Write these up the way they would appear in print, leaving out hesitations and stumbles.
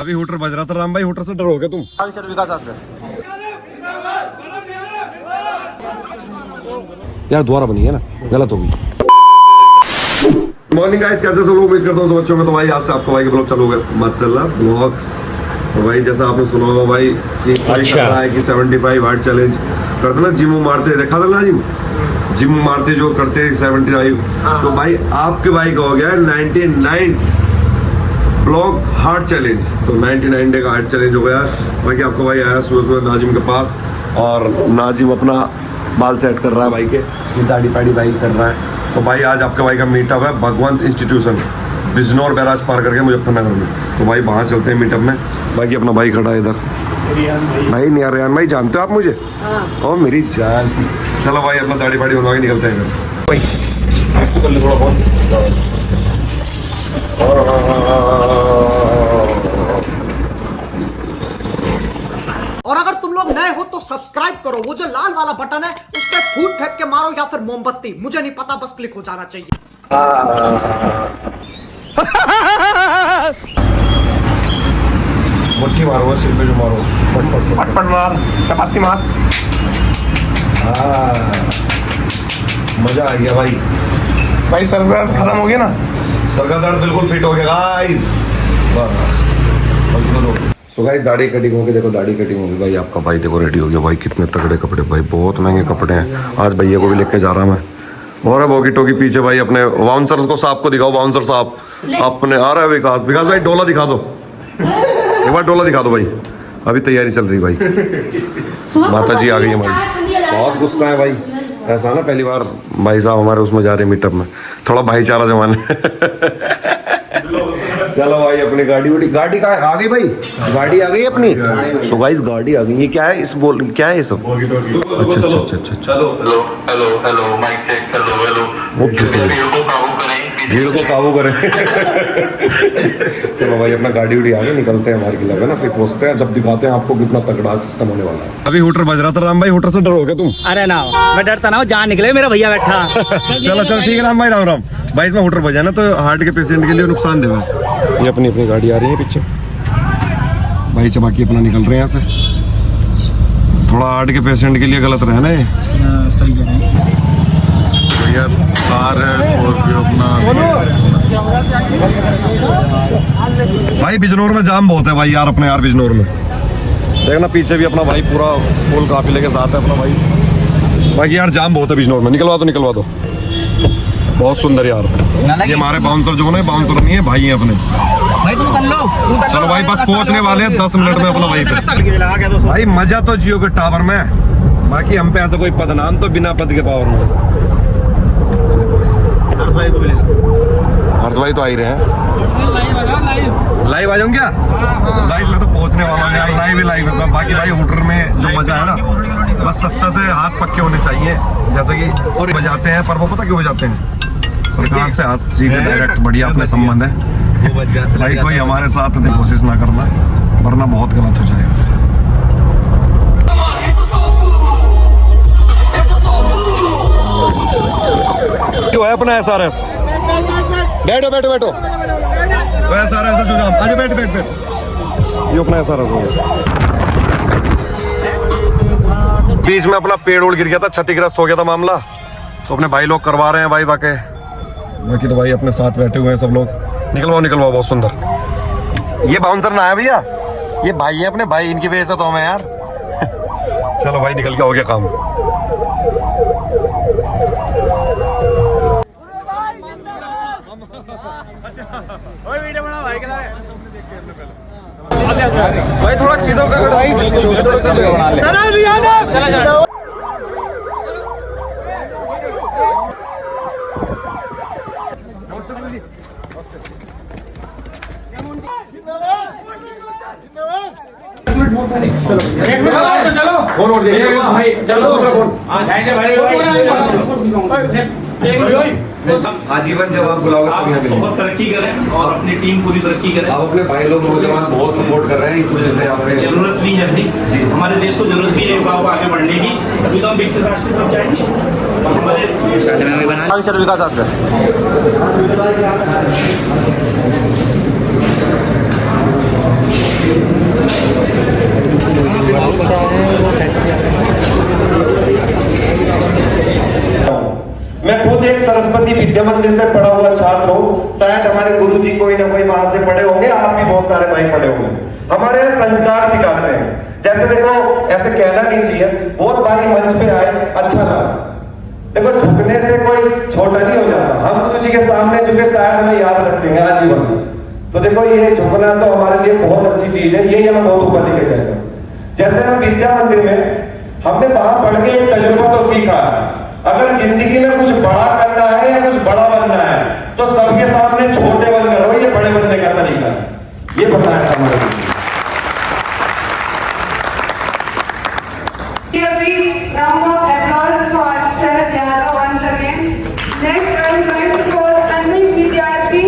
अभी हुटर बज रहा था राम भाई, हुटर से डर हो गया तुम? चल विकास आगे यार दोबारा बनी है ना, गलत होगी। मॉर्निंग गाइस, कैसे सब लोग? उम्मीद करता हूँ सब अच्छे होंगे। तो भाई आज से आपको भाई के ब्लॉग चालू हो गए, मतलब ब्लॉग्स। तो भाई जैसा आपने सुना होगा भाई कि कर रहा है कि 75 हार्ट चैलेंज करते ना, जिम मारते देखा था ना, जिम मारते जो करते 75। तो भाई आपके भाई का हो गया है 99 ब्लॉग हार्ट चैलेंज। तो 99 डे का हार्ट चैलेंज हो गया। बाकी आपका भाई आया सुबह सुबह नाजिम के पास, और नाजिम अपना बाल सेट कर रहा है भाई के, दाढ़ी पाड़ी भाई कर रहा है। तो भाई आज आपके भाई का मीटअप है भगवंत इंस्टीट्यूशन, बिजनौर बैराज पार करके मुजफ्फरनगर में। तो भाई वहाँ चलते हैं मीटअप में। बाकी अपना भाई खड़ा है इधर, भाई नहीं रियान भाई, जानते हो आप मुझे? ओ मेरी जान। चलो भाई अपना दाढ़ी पाड़ी बनवा के निकलते हैं इधर। थोड़ा बहुत और अगर तुम लोग नए हो तो सब्सक्राइब करो, वो जो लाल वाला बटन है उस पर फूट फेंक के मारो या फिर मोमबत्ती, मुझे नहीं पता, बस क्लिक हो जाना चाहिए। मुट्ठी मारो, सिर पे जो मारो, पट मार, चपाती मार। मजा आ गया भाई। भाई सर दर्द खत्म हो गया ना? सर का दर्द बिल्कुल फिट हो गया गाइस। सो गाइस दाढ़ी कटिंग हो गई, देखो दाढ़ी कटिंग हो गई भाई। आपका भाई देखो रेडी हो गया भाई, कितने तगड़े कपड़े भाई, बहुत महंगे कपड़े हैं। आज भैया को भी लेके जा रहा मैं। और अब वॉकी टॉकी पीछे भाई अपने बाउंसर को, साहब को दिखाओ, बाउंसर साहब अपने आ रहा है। विकास भाई डोला दिखा दो, एक बार डोला दिखा दो भाई। अभी तैयारी चल रही भाई, माता जी आ गई हमारी। बहुत गुस्सा है भाई, ऐसा ना पहली बार भाई साहब हमारे उसमें जा रहे मीटअप में, थोड़ा भाईचारा जमाने। चलो भाई अपनी गाड़ी का आ गई भाई, गाड़ी आ गई अपनी। सो गाइस गाड़ी आ गई। ये क्या है इस बोल, क्या है ये सब? अच्छा। Hello hello hello mic check, hello hello. वो भीड़ को काबू करें। चलो भाई अपना गाड़ी उड़ी आगे निकलते हैं हमारे क्लब है ना, फिर पहुंचते हैं, जब दिखाते हैं आपको कितना तगड़ा सिस्टम होने वाला है। अभी हुटर बज रहा था राम भाई, हुटर से डर हो गया तुम? अरे ना, मैं डरता ना हूँ, जहाँ निकले मेरा भैया बैठा। चलो ठीक है राम भाई, राम भाई। इसमें हुटर बजा ना तो हार्ट के पेशेंट के लिए नुकसान देगा। ये अपनी गाड़ी आ रही है पीछे भाई, चबाकी अपना निकल रहे हैं यहाँ से। थोड़ा हार्ट के पेशेंट के लिए गलत रहे ना ये। सही है भैया कार है, स्कॉर्पियो अपना। भाई बिजनौर में जाम बहुत है भाई यार, अपने यार बिजनौर में देखना, पीछे भी अपना भाई पूरा फुल काफिले के साथ है अपना भाई। बाकी यार जाम बहुत है बिजनौर में। निकलवा दो बहुत सुंदर यार। ये हमारे बाउंसर जो है, बाउंसर नहीं है भाई है अपने भाई। तुम कर लो। चलो भाई बस पहुंचने वाले हैं 10 मिनट में अपना भाई पे। भाई मजा तो जियो के टावर में, बाकी हम पे ऐसा कोई पदनाम तो बिना पद के पावर में। हर्ष भाई तो आ ही रहे हैं, लाइव आ जाऊँ क्या? गाइस मैं तो पहुंचने वाला हूँ यार, लाइव है सब। बाकी भाई होटल में जो मजा है ना, बस 70 से हाथ पक्के होने चाहिए, जैसे कि और बजाते हैं। पर वो पता क्यों बजाते हैं? सरकार से हाथ सीधे डायरेक्ट बढ़िया अपने संबंध है भाई। कोई हमारे साथ कोशिश ना करना, वरना बहुत गलत हो जाएगा। जो है अपना SRS, बैठो तो SRS जो नाम, आजा बैठ। ये अपना SRS हो गया। बीच में अपना पेड़ उड़ गिर गया था, क्षतिग्रस्त हो गया था मामला, तो अपने भाई लोग करवा रहे हैं भाई। बाकी तो भाई अपने साथ बैठे हुए हैं सब लोग। निकलवाओ बहुत सुंदर। ये बाउंसर ना है भैया, ये भाई है अपने भाई, इनकी वजह से तो हमें यार। चलो भाई निकल गया, हो गया काम। भाई थोड़ा चीजों का चलो फोन और भाई, चलो दूसरा फोन आजीवन जब आप बुलाओगे तब यहाँ मिलेंगे। बहुत तरक्की करें और अपनी टीम पूरी तरक्की करें। आप अपने भाई लोग नौजवान बहुत सपोर्ट कर रहे हैं, इस वजह से आपने जरूरत भी है अपनी, हमारे देश को जरूरत भी है युवाओं को आगे बढ़ने की, तभी तो हम विकसित राष्ट्र तक जाएंगे। आगे चल विकास आगे। विद्या मंदिर से पढ़ा हुआ छात्र हूँ, शायद हमारे गुरुजी कोई ना कोई वहां से पढ़े होंगे, आप भी बहुत सारे भाई पढ़े होंगे। हमारे यहाँ संस्कार सिखाते हैं, जैसे देखो ऐसे कहना नहीं चाहिए, बहुत भाई मंच पे आए, अच्छा लगा। देखो झुकने से कोई छोटा नहीं हो जाता, हम गुरु जी के सामने झुके शायद हमें याद रखेंगे आजीवन। तो देखो ये झुकना तो हमारे लिए बहुत अच्छी चीज है, यही हमें बहुत ऊपर लेके जाएगा। जैसे हम विद्या मंदिर में हमने वहां पढ़ के एक तजुर्बा तो सीखा, अगर जिंदगी में कुछ बड़ा करना है या कुछ बड़ा बनना है तो सबके सामने छोटे बनकर हो, ये बड़े बनने का तरीका है, ये बताया था हमारे। Round of applause for Sharad Yadav once again. Next, I would like to call Anil Vidyarthi.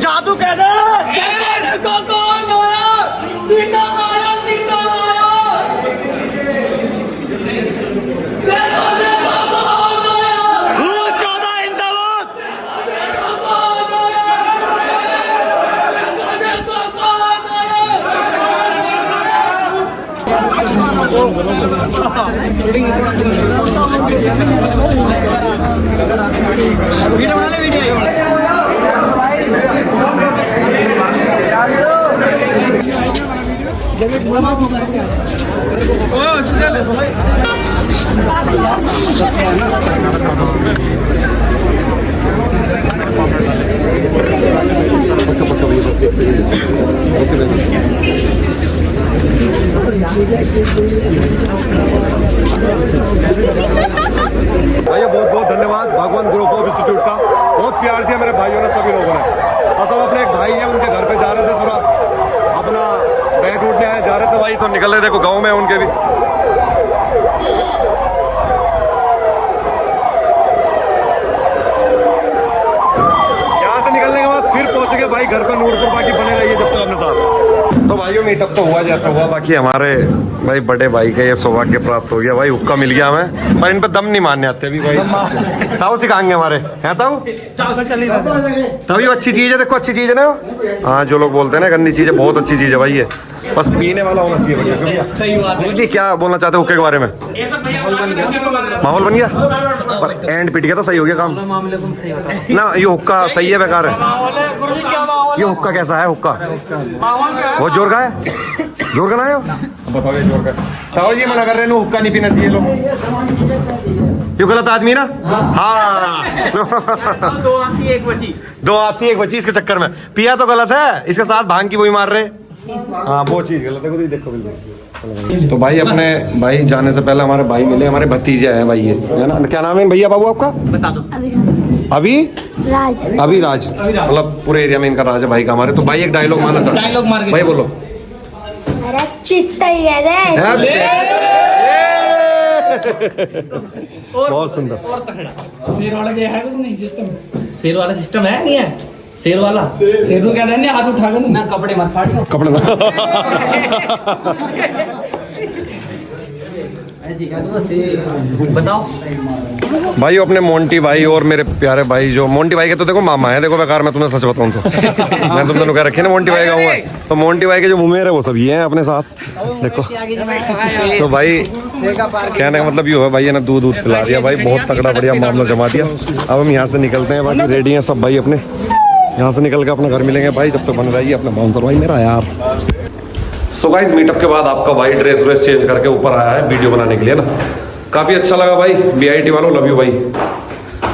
जादू कह दे भैया बहुत बहुत धन्यवाद भगवान ग्रुप ऑफ इंस्टीट्यूट का, बहुत प्यार दिया मेरे भाइयों ने, सभी लोगों ने। बस हम अपने एक भाई हैं, उनके घर पे जा रहे थे, थोड़ा अपना बैठ उठने आए, जा रहे थे भाई, तो निकल रहे, देखो गाँव में उनके भी। यहाँ से निकलने के बाद फिर पहुंच गए भाई घर पे नूरपुर, बाकी बने रहिए जब तक अपने साथ। तो भाइयों मीटअप तो हुआ जैसा हुआ, बाकी हमारे भाई बड़े भाई का ये सौभाग्य प्राप्त हो गया भाई, हुक्का मिल गया हमें, पर इन पर दम नहीं मारने आते अभी भाई। ताऊ सिखाएंगे हमारे, है ताऊ? ताऊ ये अच्छी चीज है, देखो अच्छी चीज है ना। हाँ जो लोग बोलते हैं ना गंदी चीज है, बहुत अच्छी चीज है भाई ये, बस पीने वाला होना चाहिए बढ़िया। सही बात है जी क्या बोलना चाहते हो हुक्के के बारे में? माहौल बन गया, पर एंड पिट गया तो सही हो गया काम ना। ये हुक्का सही है बेकार है? ये हुक्का कैसा है? हुक्का बहुत जोर का है, जोर का ना है बताओ, ये जोर का। ताऊ जी मना कर रहे हैं हुक्का नहीं पीना चाहिए लोग, ये गलत आदमी ना। हाँ दो आती एक बची इसके चक्कर में पिया तो गलत है, इसके साथ भांग की वही मार रहे। हाँ वो चीज गलत है, देखो बिल्कुल। तो भाई अपने भाई जाने से पहले हमारे भाई मिले, हमारे भतीजे हैं भाई, ये है ना। क्या नाम है भैया बाबू आपका? बता दो। अभी राज, मतलब पूरे एरिया में इनका राज है भाई का हमारे। तो भाई एक डायलॉग मारना चाहते, डायलॉग मार के भाई बोलो। बहुत सुंदर। शेर वाला जो है कुछ नहीं सिस्टम, शेर वाला सिस्टम है नहीं है, शेर वाला शेर को क्या रहने हाथ उठा कर ना, कपड़े मत फाड़ियो, कपड़े बताओ भाई अपने मोंटी भाई और मेरे प्यारे भाई, जो मोंटी भाई के तो देखो मामा है, देखो बेकार मैं तुम्हें सच बताऊं तो मैं तुम दोनों कह रखे ना मोंटी भाई का हुआ, तो मोंटी भाई के जो मुमेर है वो सब ये हैं अपने साथ, देखो। तो भाई कहने का मतलब ये है भाई, है ना दूध दूध पिला दिया भाई, बहुत तगड़ा बढ़िया मामला जमा दिया। अब हम यहाँ से निकलते हैं, बाकी रेडी हैं सब भाई अपने, यहाँ से निकल के अपना घर मिलेंगे भाई, जब तक बन रही है अपना बाउंसर भाई मेरा यार। सो गाइस मीटअप के बाद आपका भाई ड्रेस व्रेस चेंज करके ऊपर आया है वीडियो बनाने के लिए ना, काफी अच्छा लगा भाई। BIT वालों लव यू भाई।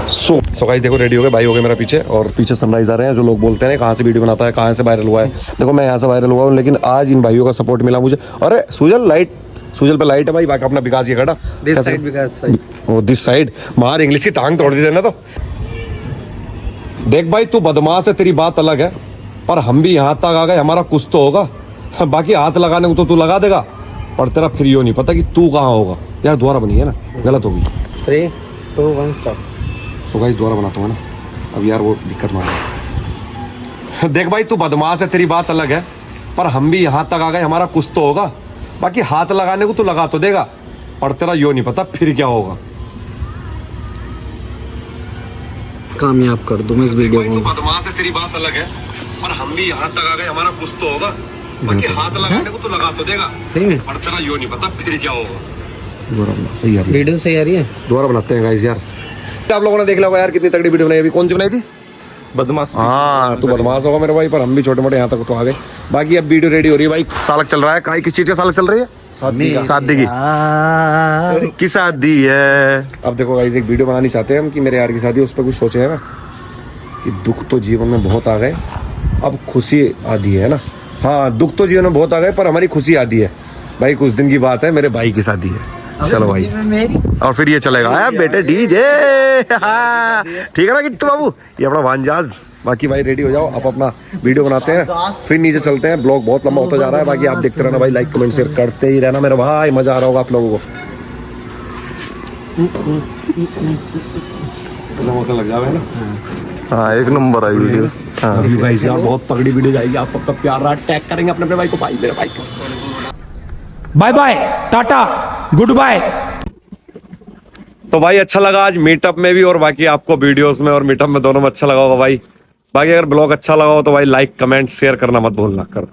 सो गाइस देखो रेडी हो गए भाई, हो गए मेरा पीछे, और पीछे सनराइज आ रहे हैं। जो लोग बोलते हैं कहाँ से वीडियो बनाता है, कहाँ से वायरल हुआ है, देखो मैं यहाँ से वायरल हुआ हूँ, लेकिन आज इन भाइयों का सपोर्ट मिला मुझे। अरे सुजल लाइट, सुजल पे लाइट है भाई, बाकी अपना विकास ये खड़ा वो दिस साइड मार, इंग्लिश की टांग तोड़ दी देना। तो देख भाई तू बदमाश है, तेरी बात अलग है, पर हम भी यहाँ तक आ गए, हमारा कुछ तो होगा, बाकी हाथ लगाने को तो तू लगा देगा, पर तेरा फिर यो नहीं पता कि तू कहाँ होगा। यार दोबारा बनी है ना, गलत होगी। 3, 2, 1 स्टॉप। सो गाइस दोबारा बनाता हूँ ना, अब यार वो दिक्कत मार। देख भाई तू बदमाश है, तेरी बात अलग है, पर हम भी यहाँ तक आ गए, हमारा कुछ तो होगा, बाकी हाथ लगाने को तू लगा तो देगा, पर तेरा यो नहीं पता फिर क्या होगा। कामयाब कर दूं मैं इस वीडियो को। तू बदमाश है, तेरी बात अलग है, पर हम भी यहाँ तक आ गए, हमारा कुछ तो होगा, बाकी हाथ लगाने को तो लगा तो देगा, सही में पर तेरा यो नहीं पता फिर क्या होगा। सही आ रही है, वीडियो सही आ रही है। दोबारा बनाते हैं गाइस यार। आप लोगों ने देख लिया यार कितनी तगड़ी वीडियो बनाई। अभी कौन सी बनाई थी? बदमाश। हाँ तू बदमाश होगा मेरे भाई, पर हम भी छोटे मोटे यहाँ तक तो आ गए। बाकी अब वीडियो रेडी हो रही है भाई। सालक चल रहा है, किस चीज का सालक चल रही है? शादी की शादी है। अब देखो गाइस एक वीडियो बनानी चाहते हैं हम कि मेरे यार की शादी, उस पर कुछ सोचे है ना कि दुख तो जीवन में बहुत आ गए, अब खुशी आधी है ना। हाँ दुख तो जीवन में बहुत आ गए पर हमारी खुशी आधी है भाई। कुछ दिन की बात है, मेरे भाई की शादी है। चलो भाई, और फिर ये चलेगा बेटे डीजे। ठीक है ना किट्टू बाबू, ये अपना भांजाज। बाकी भाई रेडी हो जाओ, आप अपना वीडियो बनाते हैं, फिर नीचे चलते हैं। ब्लॉग बहुत लंबा होता जा रहा है। बाकी आप देखते रहना भाई, लाइक कमेंट शेयर करते ही रहना मेरे भाई। मजा आ रहा होगा आप लोगों को। लग जाएगा ना। हाँ एक नंबर आई वीडियो। हाँ भाई यार बहुत तगड़ी वीडियो जाएगी। आप सबका प्यार रहा, टैग करेंगे अपने भाई को। भाई मेरे भाई को bye bye, tata, good bye. तो भाई अच्छा लगा आज मीटअप में भी, और बाकी आपको वीडियोस में और मीटअप में दोनों में अच्छा लगा होगा भाई। बाकी अगर ब्लॉग अच्छा लगा हो तो भाई लाइक कमेंट शेयर करना मत भूलना कर।